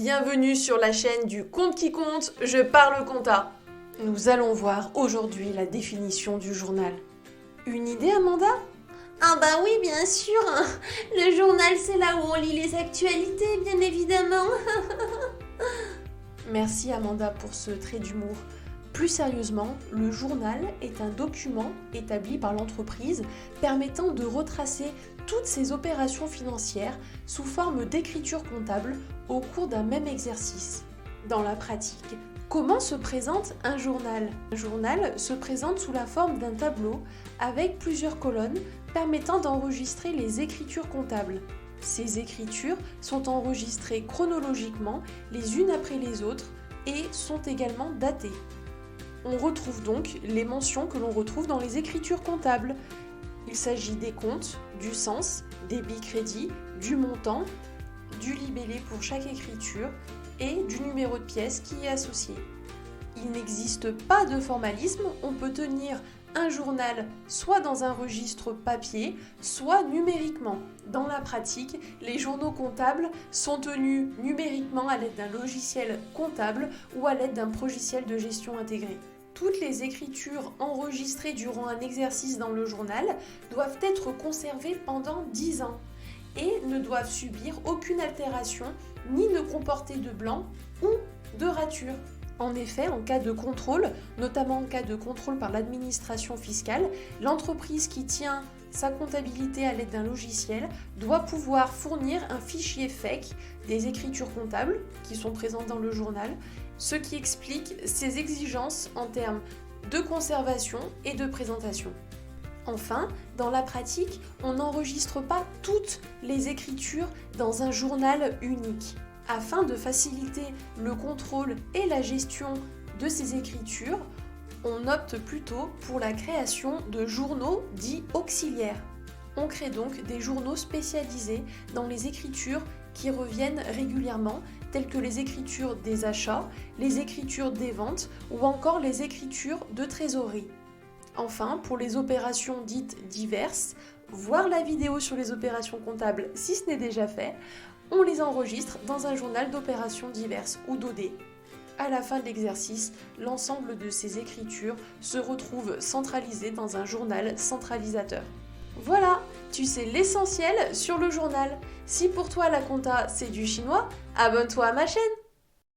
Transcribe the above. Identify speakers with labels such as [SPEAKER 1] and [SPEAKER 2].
[SPEAKER 1] Bienvenue sur la chaîne du Compte qui compte, je parle compta. Nous allons voir aujourd'hui la définition du journal. Une idée, Amanda ?
[SPEAKER 2] Ah bah oui, bien sûr. Le journal, c'est là où on lit les actualités, bien évidemment.
[SPEAKER 1] Merci Amanda pour ce trait d'humour. Plus sérieusement, le journal est un document établi par l'entreprise permettant de retracer toutes ses opérations financières sous forme d'écriture comptable au cours d'un même exercice. Dans la pratique, comment se présente un journal ? Un journal se présente sous la forme d'un tableau avec plusieurs colonnes permettant d'enregistrer les écritures comptables. Ces écritures sont enregistrées chronologiquement les unes après les autres et sont également datées. On retrouve donc les mentions que l'on retrouve dans les écritures comptables. Il s'agit des comptes, du sens, débit-crédit, du montant, du libellé pour chaque écriture et du numéro de pièce qui est associé. Il n'existe pas de formalisme, on peut tenir un journal soit dans un registre papier, soit numériquement. Dans la pratique, les journaux comptables sont tenus numériquement à l'aide d'un logiciel comptable ou à l'aide d'un logiciel de gestion intégré. Toutes les écritures enregistrées durant un exercice dans le journal doivent être conservées pendant 10 ans et ne doivent subir aucune altération ni ne comporter de blanc ou de rature. En effet, en cas de contrôle, notamment en cas de contrôle par l'administration fiscale, l'entreprise qui tient sa comptabilité à l'aide d'un logiciel doit pouvoir fournir un fichier FEC des écritures comptables qui sont présentes dans le journal, ce qui explique ses exigences en termes de conservation et de présentation. Enfin, dans la pratique, on n'enregistre pas toutes les écritures dans un journal unique. Afin de faciliter le contrôle et la gestion de ces écritures, on opte plutôt pour la création de journaux dits auxiliaires. On crée donc des journaux spécialisés dans les écritures qui reviennent régulièrement, telles que les écritures des achats, les écritures des ventes ou encore les écritures de trésorerie. Enfin, pour les opérations dites diverses, voir la vidéo sur les opérations comptables si ce n'est déjà fait, on les enregistre dans un journal d'opérations diverses ou d'OD. À la fin de l'exercice, l'ensemble de ces écritures se retrouve centralisé dans un journal centralisateur. Voilà, tu sais l'essentiel sur le journal. Si pour toi la compta c'est du chinois, abonne-toi à ma chaîne.